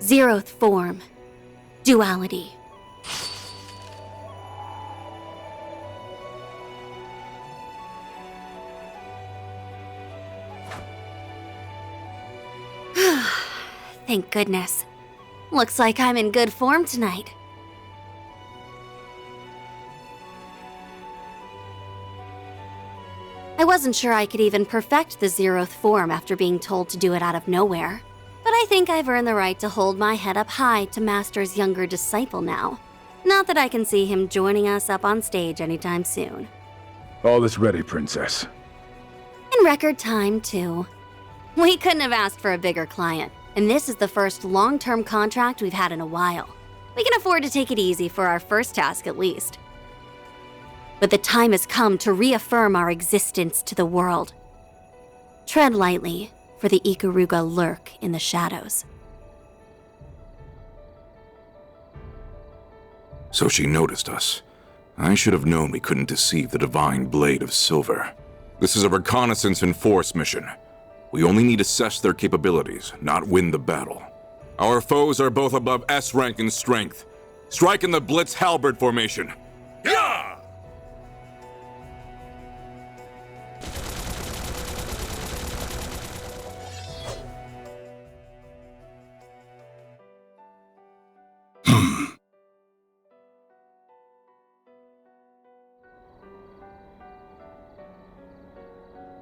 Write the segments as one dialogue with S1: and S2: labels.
S1: Zeroth form. Duality. Thank goodness. Looks like I'm in good form tonight. I wasn't sure I could even perfect the Zeroth form after being told to do it out of nowhere. But I think I've earned the right to hold my head up high to Master's younger disciple now. Not that I can see him joining us up on stage anytime soon.
S2: All is ready, Princess.
S1: In record time, too. We couldn't have asked for a bigger client, and this is the first long-term contract we've had in a while. We can afford to take it easy for our first task at least. But the time has come to reaffirm our existence to the world. Tread lightly, for the Ikaruga lurk in the shadows.
S3: So she noticed us. I should have known we couldn't deceive the Divine Blade of Silver. This is a reconnaissance and force mission. We only need to assess their capabilities, not win the battle. Our foes are both above S rank in strength. Strike in the Blitz Halberd formation. Yeah!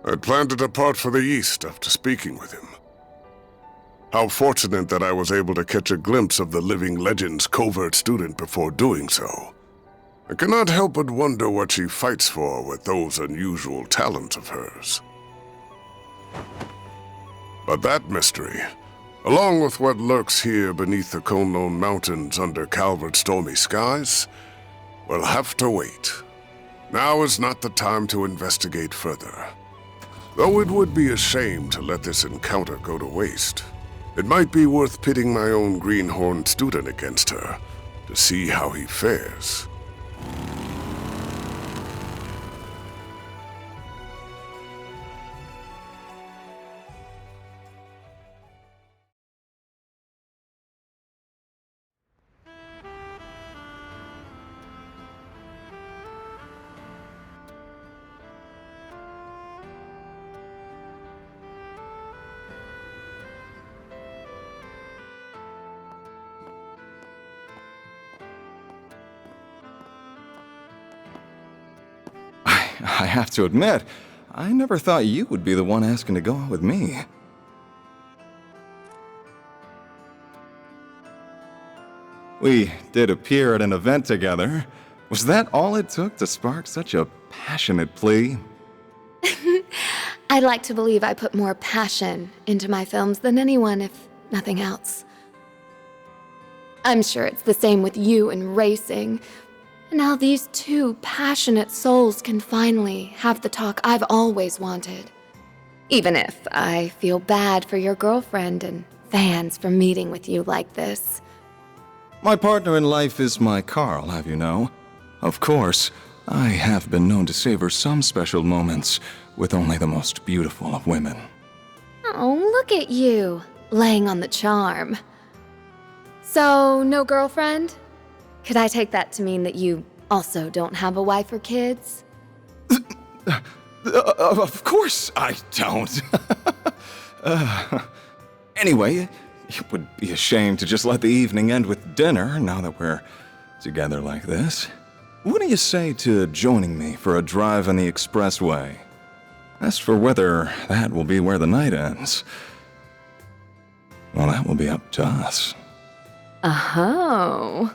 S4: I'd planned to depart for the east after speaking with him. How fortunate that I was able to catch a glimpse of the living legend's covert student before doing so. I cannot help but wonder what she fights for with those unusual talents of hers. But that mystery, along with what lurks here beneath the Kunlun Mountains under Calvert's stormy skies, will have to wait. Now is not the time to investigate further. Though it would be a shame to let this encounter go to waste, it might be worth pitting my own greenhorn student against her to see how he fares.
S5: I have to admit, I never thought you would be the one asking to go out with me. We did appear at an event together. Was that all it took to spark such a passionate plea?
S6: I'd like to believe I put more passion into my films than anyone, if nothing else. I'm sure it's the same with you and racing. And how these two passionate souls can finally have the talk I've always wanted. Even if I feel bad for your girlfriend and fans for meeting with you like this.
S5: My partner in life is my Carl, have you know. Of course, I have been known to savor some special moments with only the most beautiful of women.
S6: Oh, look at you, laying on the charm. So, no girlfriend? Could I take that to mean that you also don't have a wife or kids?
S5: Of course I don't. Anyway, it would be a shame to just let the evening end with dinner now that we're together like this. What do you say to joining me for a drive on the expressway? As for whether that will be where the night ends, well, that will be up to us.
S6: Oh.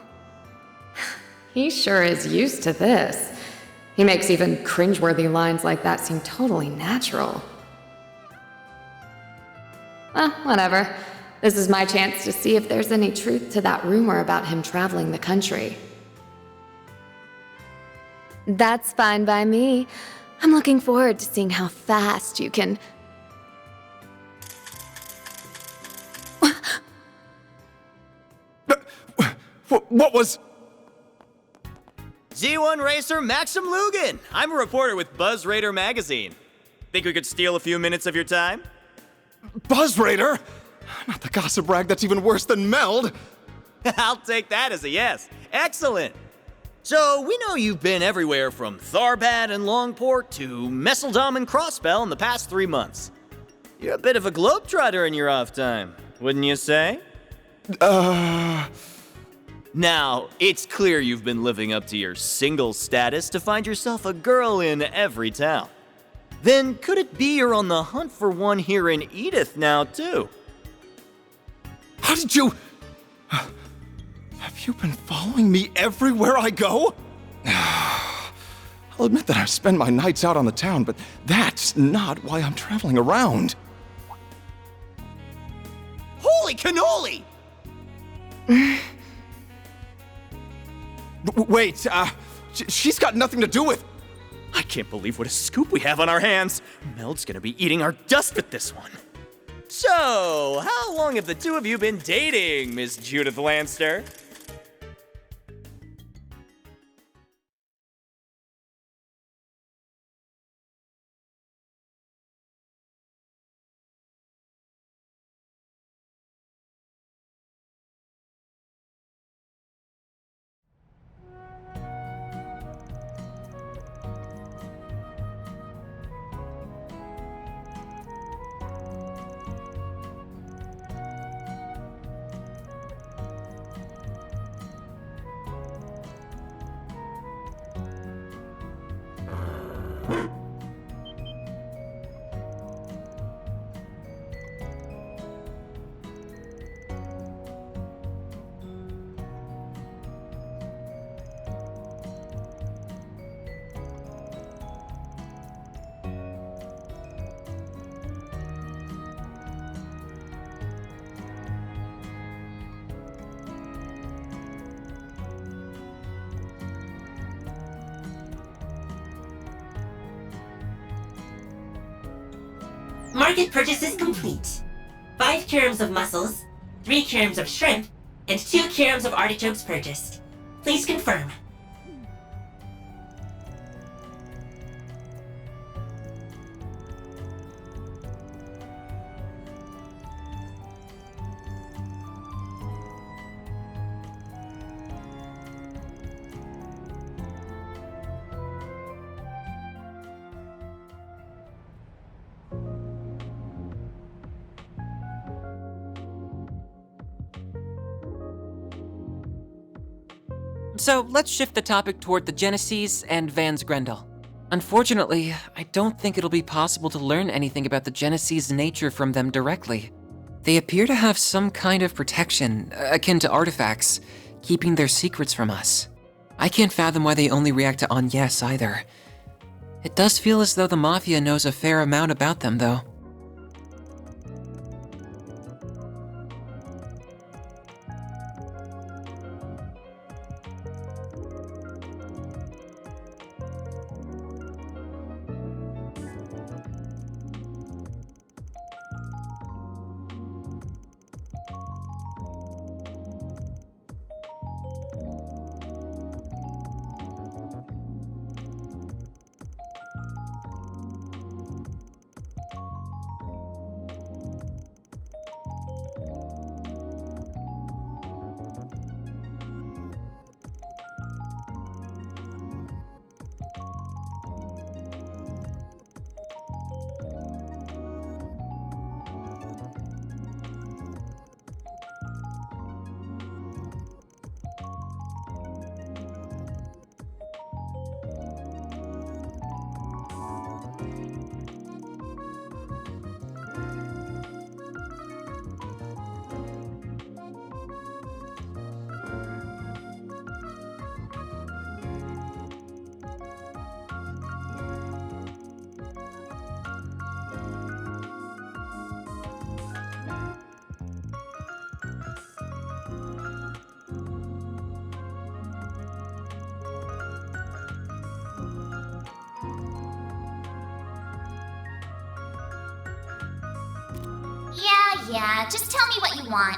S6: He sure is used to this. He makes even cringeworthy lines like that seem totally natural. Whatever. This is my chance to see if there's any truth to that rumor about him traveling the country. That's fine by me. I'm looking forward to seeing how fast you can...
S5: What was...
S7: Z1 Racer Maxim Lugan! I'm a reporter with Buzz Raider magazine. Think we could steal a few minutes of your time?
S5: Buzz Raider? Not the gossip rag that's even worse than Meld!
S7: I'll take that as a yes. Excellent. So, we know you've been everywhere from Tharbad and Longport to Messeldom and Crossbell in the past 3 months. You're a bit of a globetrotter in your off time, wouldn't you say? Now, it's clear you've been living up to your single status to find yourself a girl in every town. Then could it be you're on the hunt for one here in Edith now, too?
S5: How did you... Have you been following me everywhere I go? I'll admit that I spend my nights out on the town, but that's not why I'm traveling around.
S7: Holy cannoli!
S5: Wait, she's got nothing to do with...
S7: I can't believe what a scoop we have on our hands. Meld's gonna be eating our dust with this one. So, how long have the two of you been dating, Miss Judith Lanster?
S8: Market purchase is complete. 5 kilograms of mussels, 3 kilograms of shrimp, and 2 kilograms of artichokes purchased. Please confirm.
S9: So let's shift the topic toward the Genesees and Vans Grendel. Unfortunately, I don't think it'll be possible to learn anything about the Genesees' nature from them directly. They appear to have some kind of protection, akin to artifacts, keeping their secrets from us. I can't fathom why they only react to Agnes either. It does feel as though the Mafia knows a fair amount about them, though.
S10: Yeah, just tell me what you want.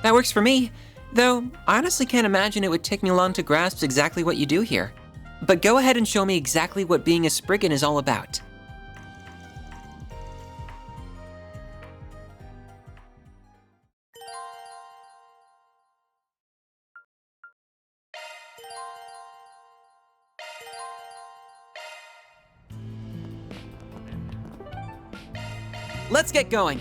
S9: That works for me, though I honestly can't imagine it would take me long to grasp exactly what you do here. But go ahead and show me exactly what being a Spriggan is all about. Let's get going.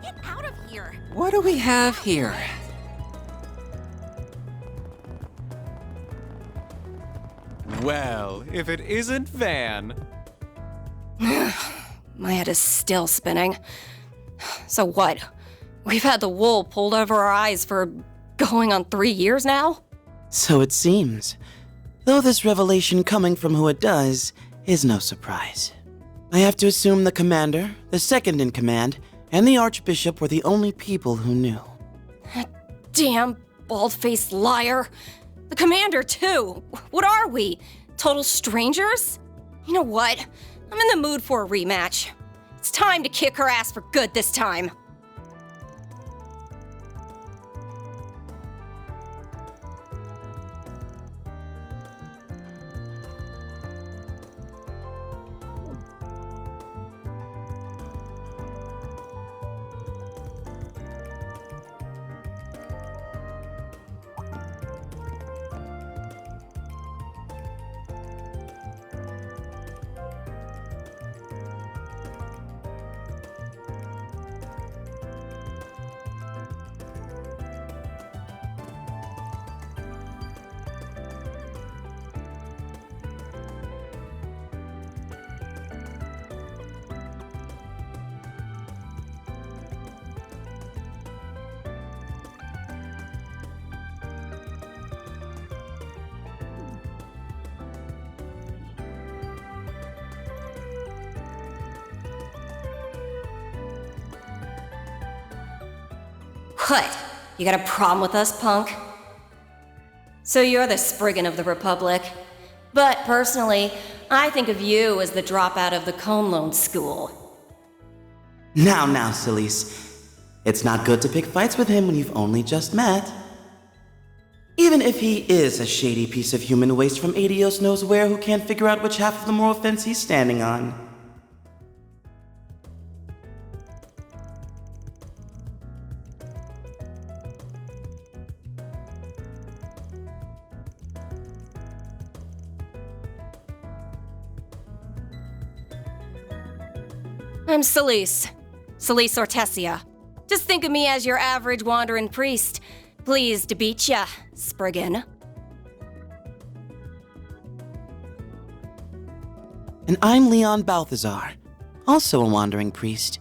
S1: Get out of here.
S9: What do we have here?
S11: Well, if it isn't Van.
S12: My head is still spinning. So what? We've had the wool pulled over our eyes for going on 3 years now?
S13: So it seems. Though this revelation coming from who it does is no surprise. I have to assume the commander, the second in command, and the archbishop were the only people who knew.
S12: Damn bald-faced liar. The commander, too. What are we? Total strangers? You know what? I'm in the mood for a rematch. It's time to kick her ass for good this time. What? You got a problem with us, punk? So you're the Spriggan of the Republic. But personally, I think of you as the dropout of the Conlone School.
S13: Now, Celise. It's not good to pick fights with him when you've only just met. Even if he is a shady piece of human waste from Adios knows where who can't figure out which half of the moral fence he's standing on.
S12: I'm Celise. Celise Ortesia. Just think of me as your average wandering priest. Pleased to beat ya, Spriggan.
S13: And I'm Leon Balthazar, also a wandering priest.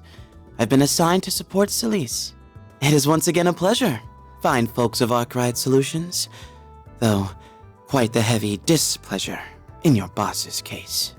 S13: I've been assigned to support Celise. It is once again a pleasure, fine folks of Arkwright Solutions. Though, quite the heavy displeasure in your boss's case.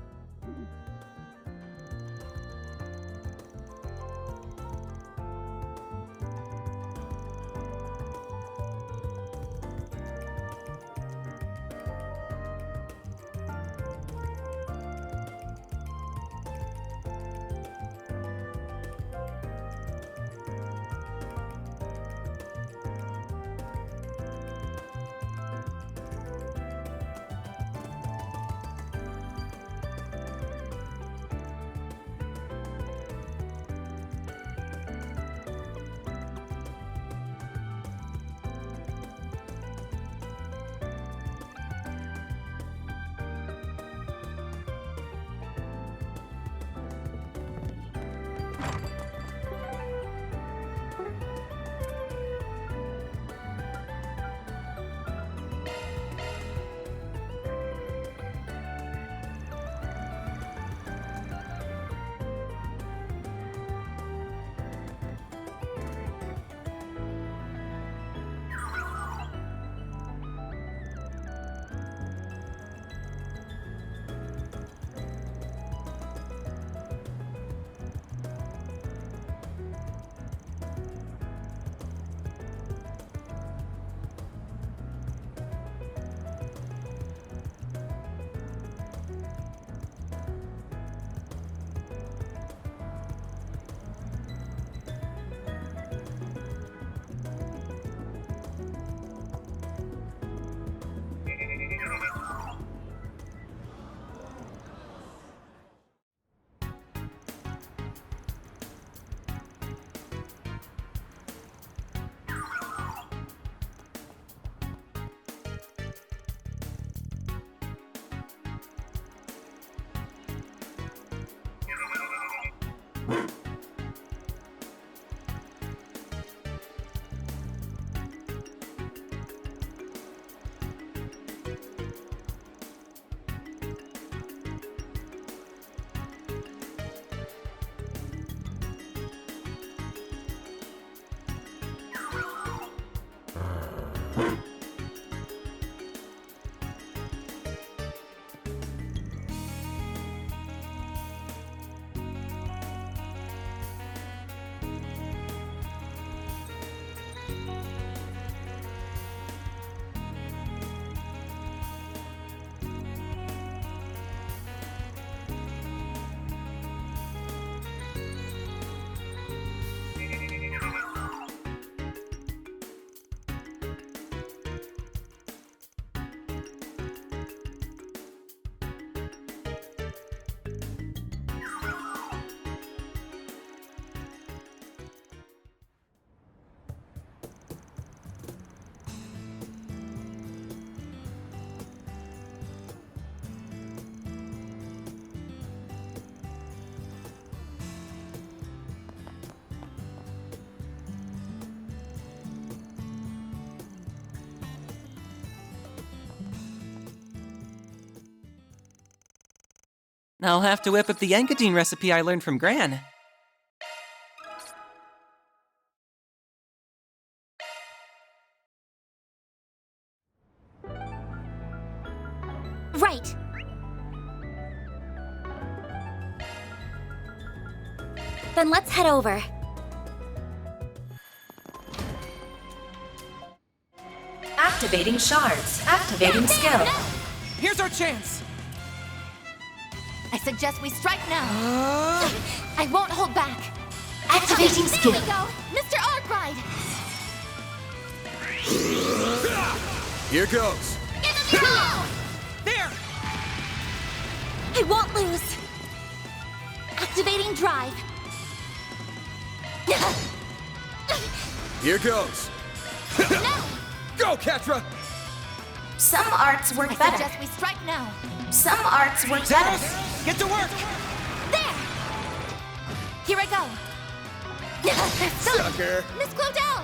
S9: I'll have to whip up the Yankadine recipe I learned from Gran.
S10: Right. Then let's head over.
S14: Activating shards. Activating skill.
S9: Here's our chance!
S10: I suggest we strike now. I won't hold back.
S14: Activating skill.
S10: Here we go, Mr. Arkwright.
S7: Here goes.
S10: Give him your all.
S9: There!
S10: I won't lose. Activating drive.
S7: Here goes.
S10: No.
S7: Go, Catra!
S14: Some arts work
S10: I
S14: better.
S10: suggest we strike now.
S14: Some arts work better.
S9: Zephyrs, get to work!
S10: There. Here I go.
S7: Sucker!
S10: Miss Clodell.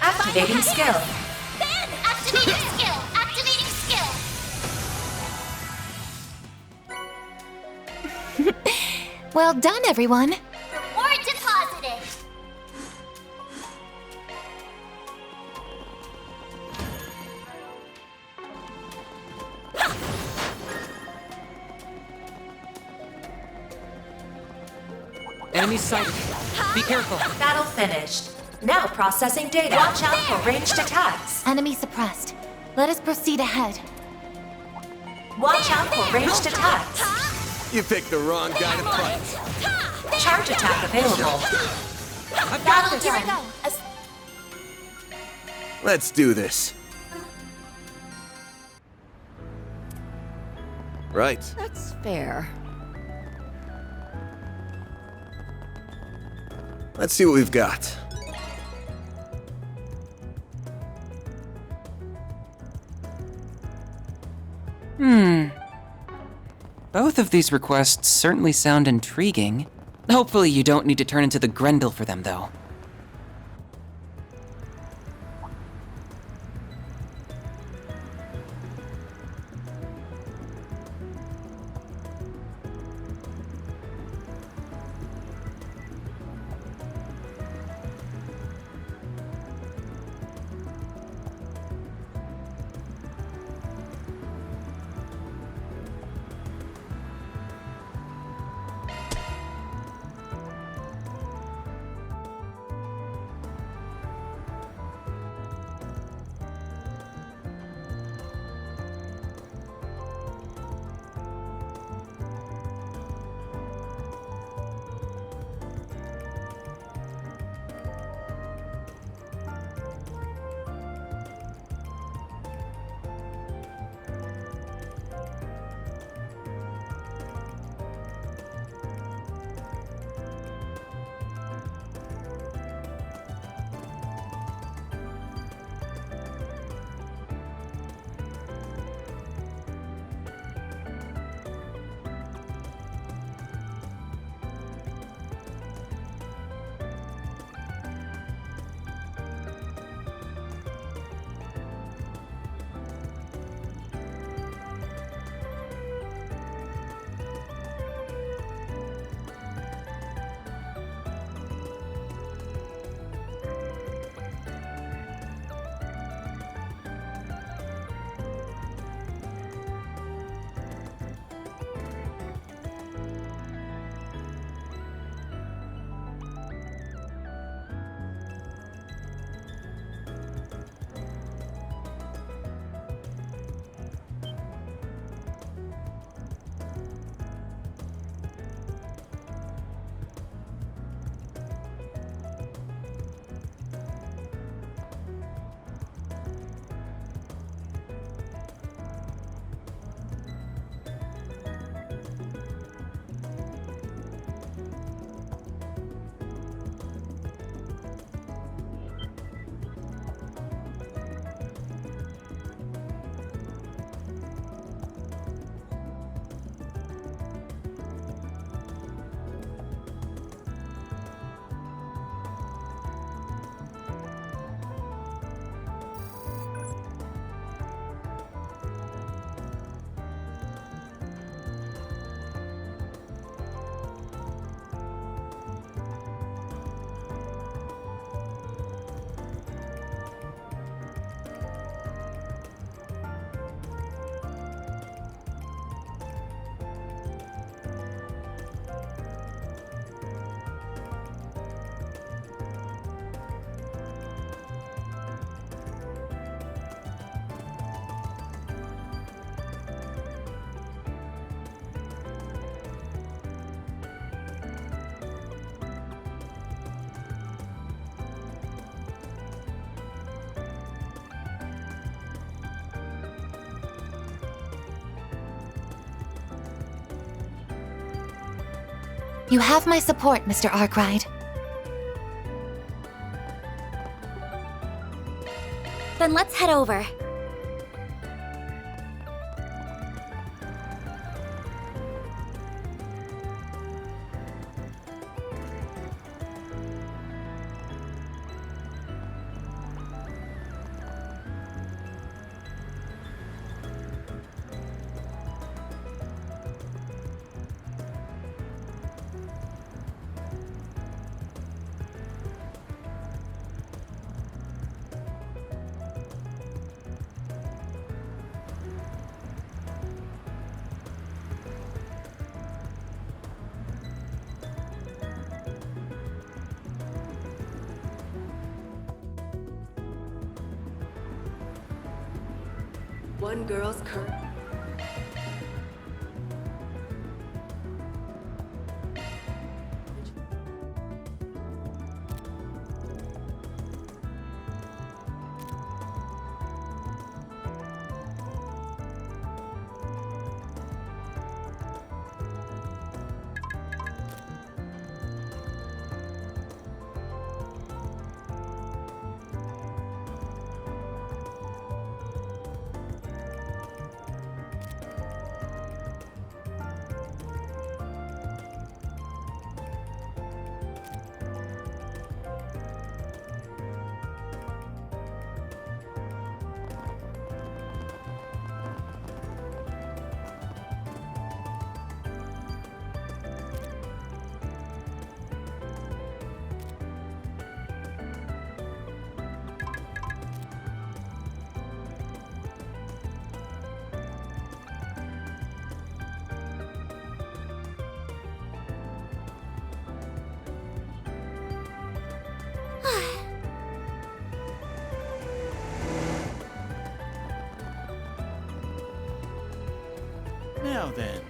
S14: Activating skill.
S10: Then activating skill. Activating skill. Well done, everyone. Reward deposited.
S9: Enemy sighted. Be careful.
S14: Battle finished. Now processing data. Watch out for ranged attacks.
S10: Enemy suppressed. Let us proceed ahead.
S14: Watch out for ranged attacks.
S7: You picked the wrong guy to fight.
S14: Charge attack available.
S9: I've got this!
S10: Here I go.
S7: Let's do this. Right.
S1: That's fair.
S7: Let's see what we've got.
S9: Both of these requests certainly sound intriguing. Hopefully you don't need to turn into the Grendel for them, though.
S10: You have my support, Mr. Arkwright.
S1: Then let's head over.
S14: One girl's curve.
S15: Now then.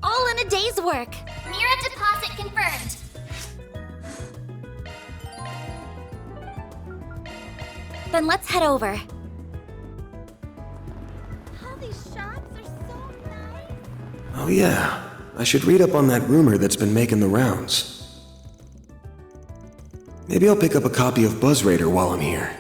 S1: All in a day's work.
S16: Mira deposit confirmed.
S1: Then let's head over.
S10: All these shots are so nice.
S17: Oh yeah,
S15: I should read up on that rumor that's been making the rounds. Maybe I'll pick up a copy of Buzz Raider while I'm here.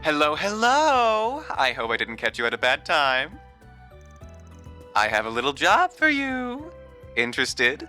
S11: Hello, hello! I hope I didn't catch you at a bad time. I have a little job for you. Interested?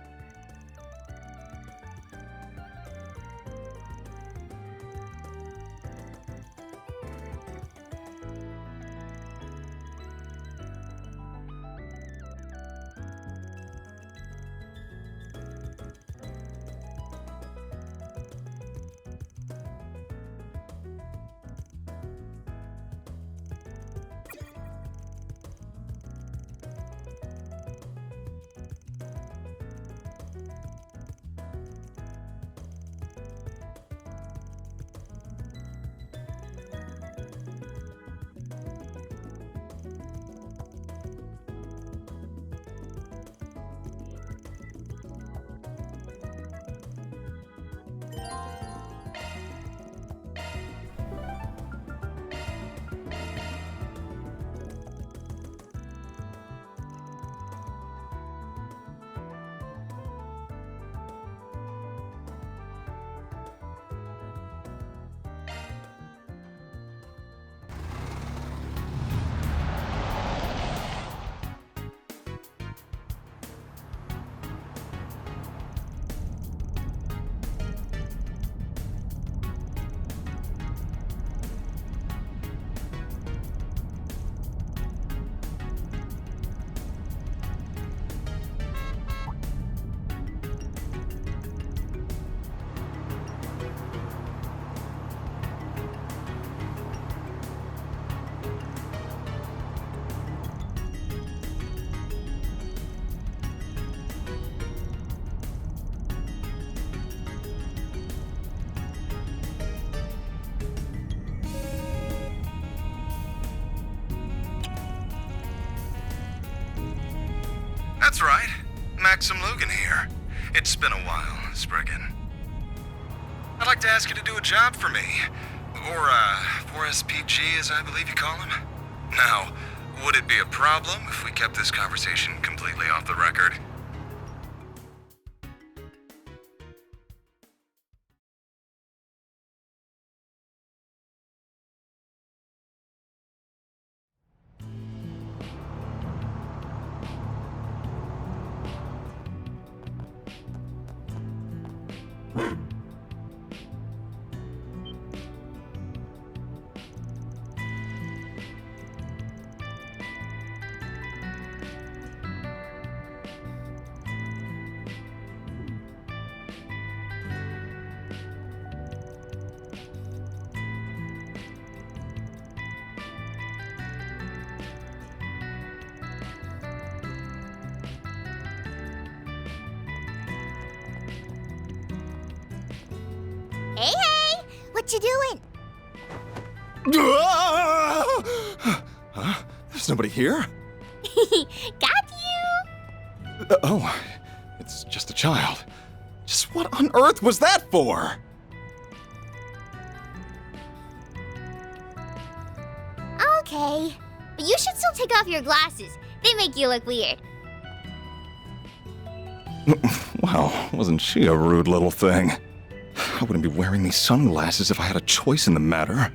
S17: That's right. Maxim Lugan here. It's been a while, Spriggan. I'd like to ask you to do a job for me. Or, 4SPG, as I believe you call him. Now, would it be a problem if we kept this conversation completely off the record?
S16: Hey, hey! What you doing?
S5: Huh? There's nobody here?
S16: Got you!
S5: Oh, it's just a child. Just what on earth was that for?
S16: Okay. But you should still take off your glasses. They make you look weird.
S5: Well, wasn't she a rude little thing? I wouldn't be wearing these sunglasses if I had a choice in the matter.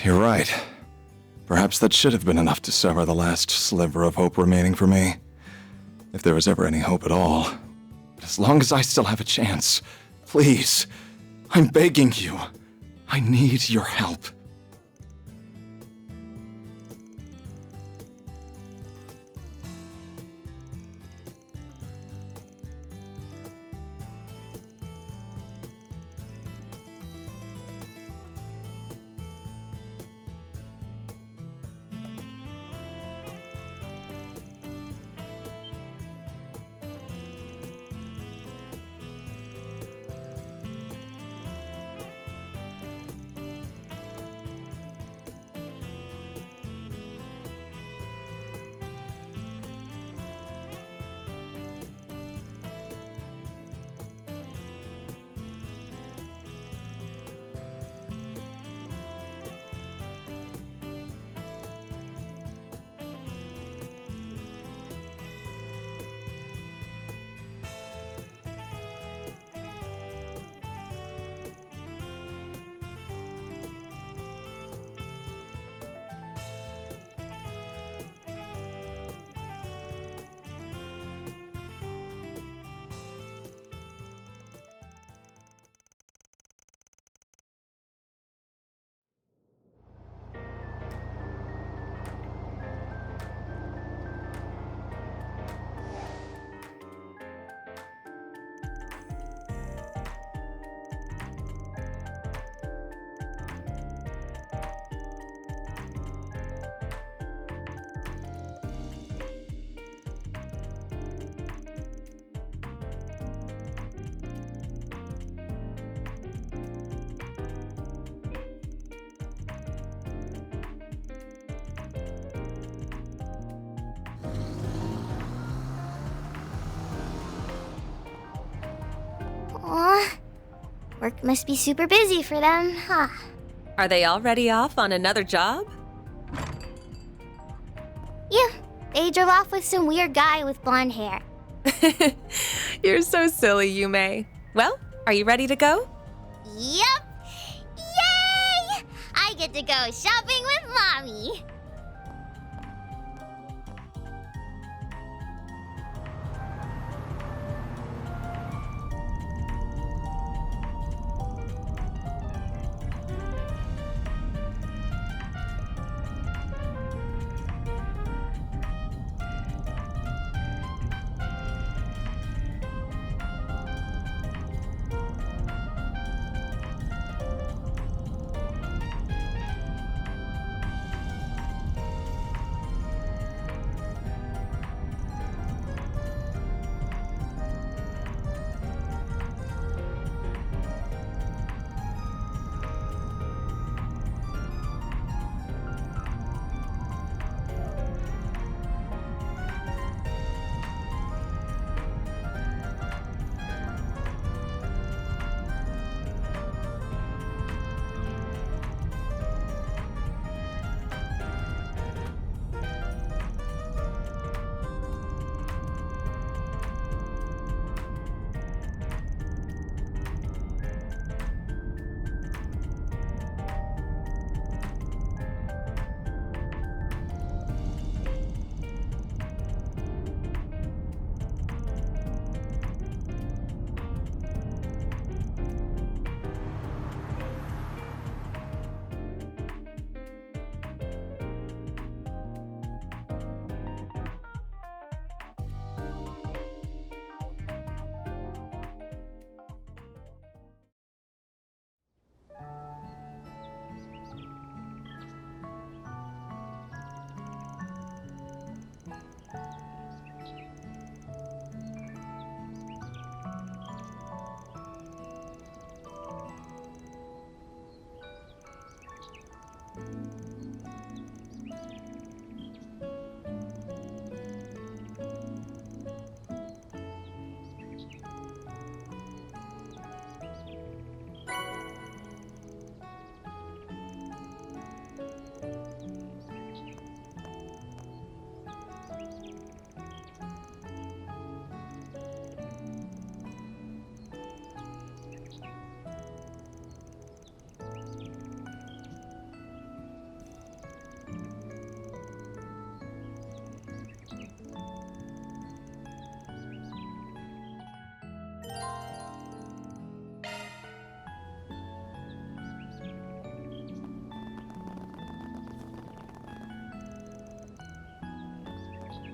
S5: You're right. Perhaps that should have been enough to sever the last sliver of hope remaining for me. If there was ever any hope at all. But as long as I still have a chance, please, I'm begging you. I need your help.
S16: Aw, work must be super busy for them, huh?
S18: Are they already off on another job?
S16: Yeah, they drove off with some weird guy with blonde hair.
S18: You're so silly, Yume. Well, are you ready to go?
S16: Yep! Yay! I get to go shopping with Mommy!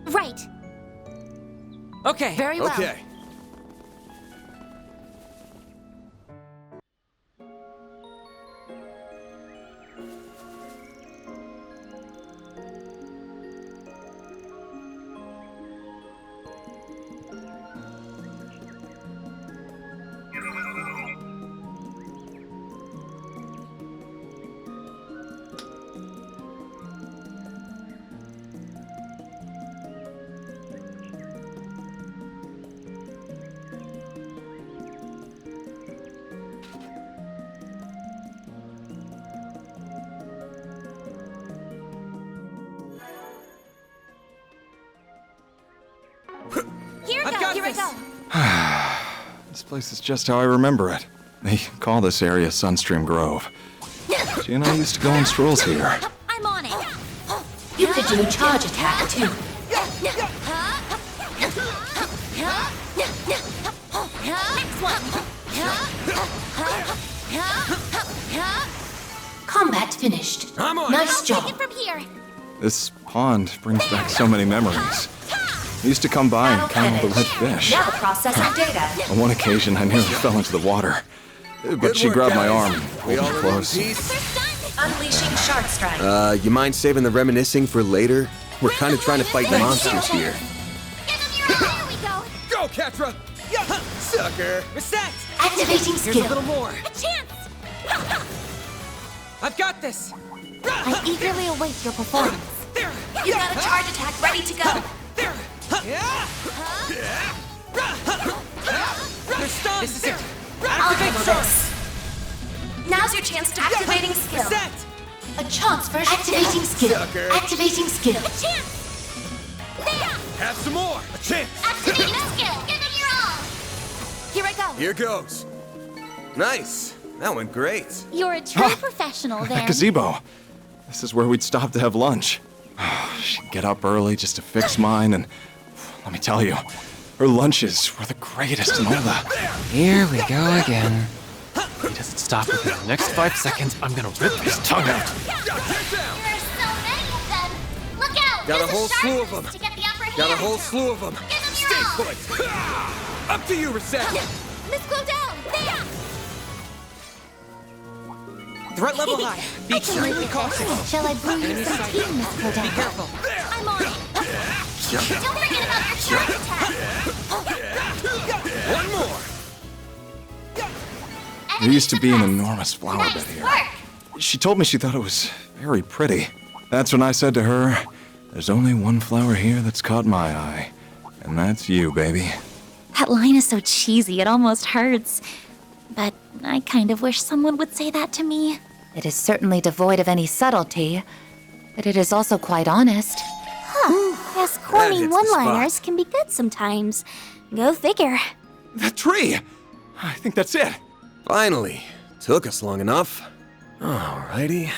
S10: Right.
S9: Okay.
S10: Very well.
S19: Okay.
S10: Here we go.
S5: This place is just how I remember it. They call this area Sunstream Grove. She and I used to go on strolls here.
S10: I'm on it.
S14: You could do a charge attack too.
S10: Next one.
S14: Combat finished.
S19: I'm on.
S14: Nice
S10: Take
S14: job.
S10: it from here.
S5: This pond brings back so many memories. I used to come by and count all the red fish.
S14: Now processing data.
S5: On one occasion, I nearly fell into the water. But
S19: Good
S5: she
S19: work,
S5: grabbed my
S19: guys.
S5: arm and
S19: We
S5: pulled
S19: all
S5: me
S19: in one
S5: close.
S19: piece.
S14: Unleashing Shark Strike.
S15: You mind saving the reminiscing for later? We're kind of trying to fight monsters here.
S10: Here we go.
S19: Go, Catra! Sucker!
S9: Reset!
S14: Activating
S9: Here's a
S14: skill.
S9: little more.
S10: A chance.
S9: I've got this.
S10: I eagerly await your performance.
S14: You got a charge attack ready to go.
S9: They're stunned. This is it.
S14: I'll handle this. Now's your chance to activating skill.
S9: Reset!
S14: A chance for activating skill.
S19: Sucker.
S14: Activating skill.
S10: A chance. There.
S19: Have some more! A chance!
S10: Activating skill. Give it your all. Here I go.
S19: Here goes. Nice. That went great.
S10: You're a true professional,
S5: That
S10: then.
S5: gazebo. This is where we'd stop to have lunch. She'd get up early just to fix mine, and let me tell you, her lunches were the greatest in all the...
S9: Here we go again. He doesn't stop within the next 5 seconds. I'm gonna rip his tongue out.
S10: There are so many of them. Look out.
S19: Got a
S10: There's
S19: whole
S10: shark
S19: slew of them.
S10: to get the upper hand.
S19: Got a whole slew of them.
S10: Give them your all.
S19: Stay put. Up to you, Reset.
S10: Let's go down. There.
S9: Threat level high. Be extremely cautious.
S10: Shall I brew you
S9: Enemy
S10: some
S9: sighted.
S10: tea, Miss Cordell?
S9: Be careful.
S10: I'm on it. Don't forget about your charge attack.
S19: One more.
S5: There used to be an enormous flower bed
S10: Nice
S5: here.
S10: work.
S5: She told me she thought it was very pretty. That's when I said to her, there's only one flower here that's caught my eye. And that's you, baby.
S10: That line is so cheesy, it almost hurts. But I kind of wish someone would say that to me.
S20: It is certainly devoid of any subtlety, but it is also quite honest.
S10: Huh. Yes, corny
S19: hits the
S10: one-liners
S19: spot.
S10: can be good sometimes. Go figure.
S5: That tree! I think that's it.
S19: Finally. Took us long enough. Alrighty.